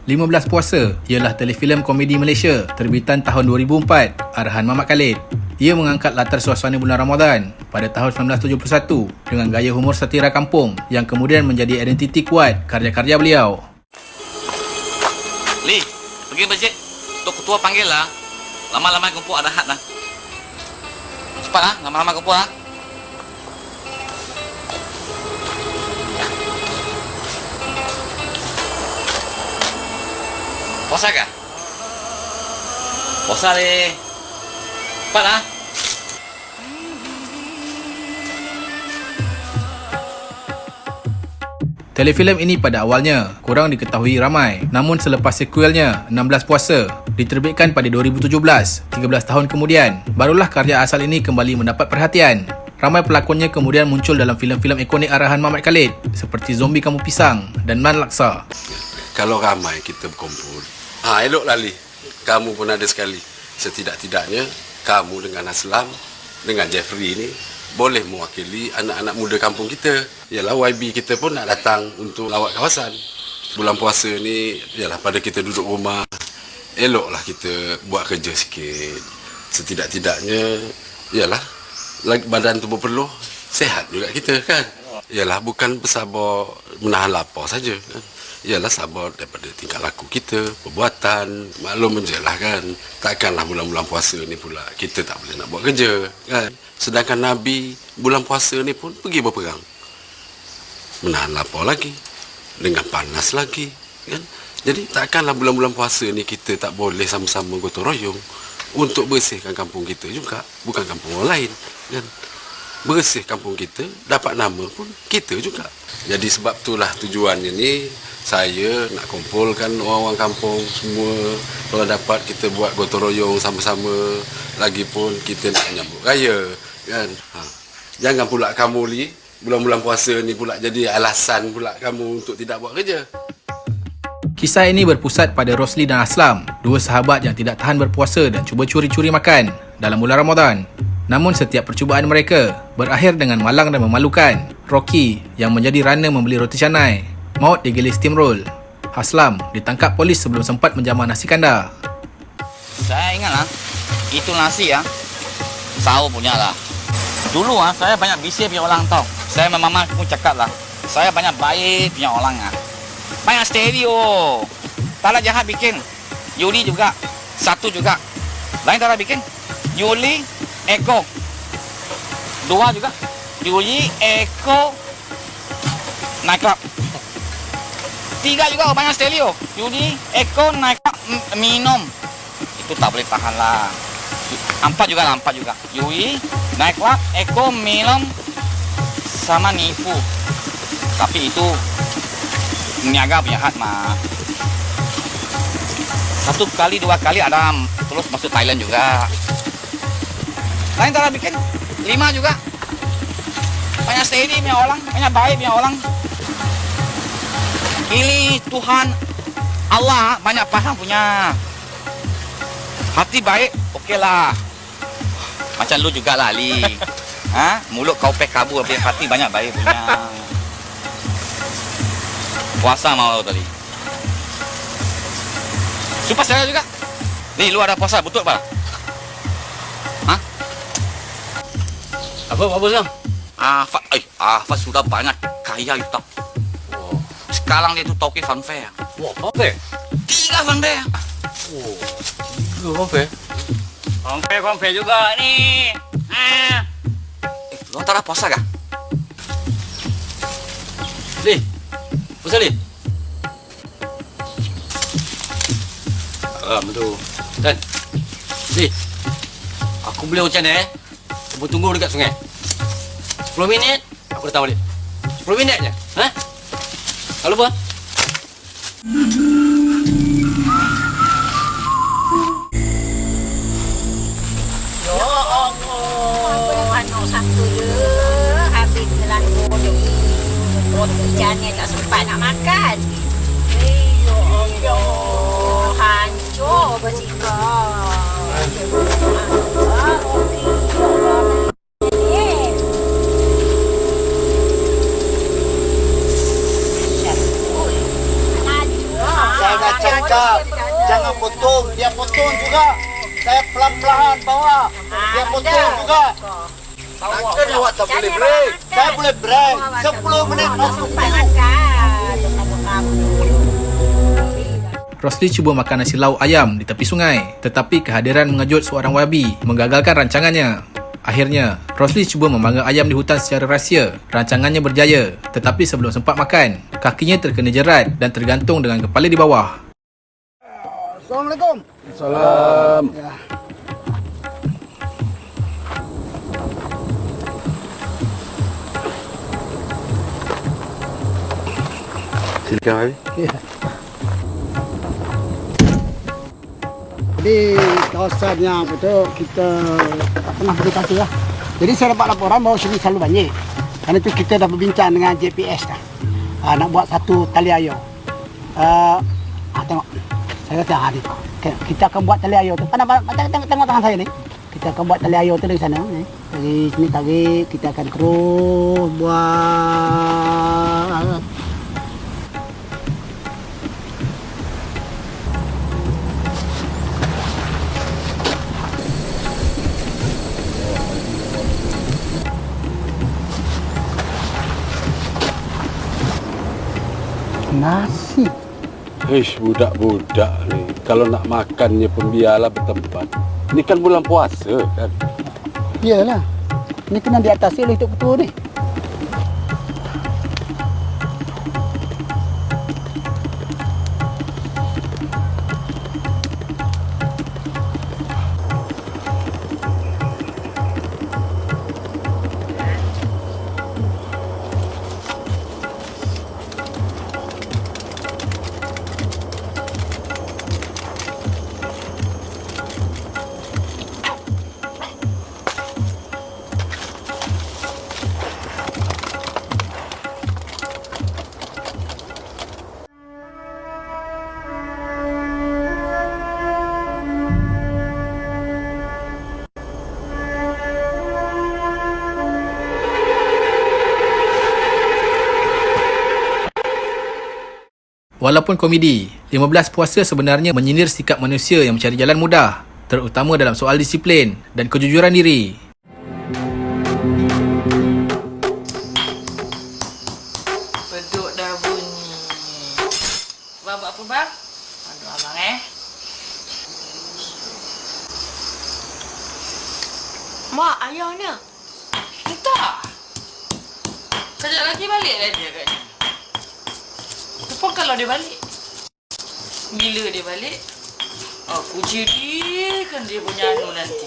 15 Puasa ialah telefilm komedi Malaysia terbitan tahun 2004 arahan Mamat Khalid. Ia mengangkat latar suasana bulan Ramadan pada tahun 1971 dengan gaya humor satira kampung yang kemudian menjadi identiti kuat karya-karya beliau. Li, pergi masjid. Tok Ketua panggil lah. Lama-lama kumpul ada had lah. Cepat lah, lama-lama kumpul lah. Puasa kah? Puasa Li. Cepat lah. Telefilm ini pada awalnya kurang diketahui ramai, namun selepas sekuelnya 16 Puasa diterbitkan pada 2017, 13 tahun kemudian, barulah karya asal ini kembali mendapat perhatian. Ramai pelakonnya kemudian muncul dalam filem-filem ikonik arahan Mamat Khalid seperti Zombie Kampung Pisang dan Man Laksa. Kalau ramai kita berkumpul, elok lali. Kamu pun ada sekali. Setidak-tidaknya kamu dengan Aslam, dengan Jeffrey ni boleh mewakili anak-anak muda kampung kita. Yalah, YB kita pun nak datang untuk lawat kawasan. Bulan puasa ni, yalah, pada kita duduk rumah, eloklah kita buat kerja sikit. Setidak-tidaknya, yalah, badan tu berpeluh, sehat juga kita kan. Yalah, bukan bersabar menahan lapar saja kan. Yalah, sabar daripada tingkah laku kita, perbuatan, maklum je lah kan. Takkanlah bulan-bulan puasa ni pula kita tak boleh nak buat kerja kan. Sedangkan Nabi bulan puasa ni pun pergi berperang. Menahan lapar lagi, dengan panas lagi kan. Jadi takkanlah bulan-bulan puasa ni kita tak boleh sama-sama gotong royong untuk bersihkan kampung kita juga, bukan kampung orang lain kan. Bersih kampung kita, dapat nama pun kita juga. Jadi sebab itulah tujuannya ni, saya nak kumpulkan orang-orang kampung semua. Kalau dapat kita buat gotong royong sama-sama. Lagipun kita nak menyambut raya kan. Jangan pula kamu Li, bulan-bulan puasa ni pula jadi alasan pula kamu untuk tidak buat kerja. Kisah ini berpusat pada Rosli dan Aslam, dua sahabat yang tidak tahan berpuasa dan cuba curi-curi makan dalam bulan Ramadan. Namun setiap percubaan mereka berakhir dengan malang dan memalukan. Rocky yang menjadi runner membeli roti canai, Maud digilir steamroll, Aslam ditangkap polis sebelum sempat menjamah nasi kandar. Saya ingat lah, itu nasi ya, Sao punya lah. Dulu saya banyak bising punya orang tau. Saya sama mama pun cakap lah, saya banyak baik punya orang Banyak stereo. Tak ada jahat bikin. Yuli juga, satu juga. Lain tak ada bikin. Yuli, Eko. Dua juga. Yuli, Eko, nightclub. Tiga juga banyak stereo. Yuli, Eko, nightclub, minum. Itu tak boleh tahan lah. Empat juga. Yuli, nightclub, Eko, minum, sama nipu. Tapi itu niaga punya hat mah. Satu kali, dua kali ada terus masuk Thailand juga. Lain tak ada bikin. 5 juga. Banyak steady punya orang, banyak baik punya orang. Ini Tuhan Allah banyak paham punya. Hati baik, okeylah. Macam lu juga lah, Ali. Mulut kau pek kabur, tapi hati banyak baik punya. Puasa mau tadi. Sumpah saya juga. Ni lu ada puasa betul pak? Apa Sam? Afat sudah banyak kaya itu. Sekarang dia tu tauke funfair. Wah, funfair? 3 funfair. Funfair? Funfair juga ni. Lu tak ada puasa kah? Li, puasa Li? Betul. Dan, Li, aku boleh macam ni Aku tunggu dekat sungai. 10 minit, aku datang balik. 10 minit je. Tak lupa. Ya Allah, anak satu je. Habis melanggur ni. Roti canai tak sempat nak makan. Ya Allah, hancur bersikap. cakap, jangan potong. Dia potong juga. Saya pelan-pelan bawa. Dia potong juga. Takkan awak tak boleh break? Saya boleh break. 10 menit masuk. Rosli cuba makan nasi lauk ayam di tepi sungai, tetapi kehadiran mengejut seorang wabi menggagalkan rancangannya. Akhirnya, Rosli cuba membangga ayam di hutan secara rahsia. Rancangannya berjaya, tetapi sebelum sempat makan, kakinya terkena jerat dan tergantung dengan kepala di bawah. Assalamualaikum. Salam. Ya. Silakan Habib. Ya. Jadi kawasan yang betul kita tak pernah berdekati lah. Jadi saya dapat laporan bahawa sini selalu banjir. Karena itu kita dah berbincang dengan JPS dah. Nak buat satu tali ayo. Tengok. Saya kata ni. Kita akan buat tali ayo tu. Tengok tangan saya ni. Kita akan buat tali ayo tu dari sana. Dari sini tarik. Kita akan terus buat. Nasi. Budak-budak ni. Kalau nak makannya pun biarlah bertempat. Ini kan bulan puasa kan. Iyalah. Ini kena diatasi oleh Tok Ketua ni. Walaupun komedi, 15 puasa sebenarnya menyindir sikap manusia yang mencari jalan mudah, terutama dalam soal disiplin dan kejujuran diri. Beduk dah bunyi. Abang buat apa bang? Aduh abang Mak, ayahnya. Entah. Sekejap lagi balik dah dia katnya. Pun kalau dia balik. Bila dia balik, aku jadikan dia punya anu nanti.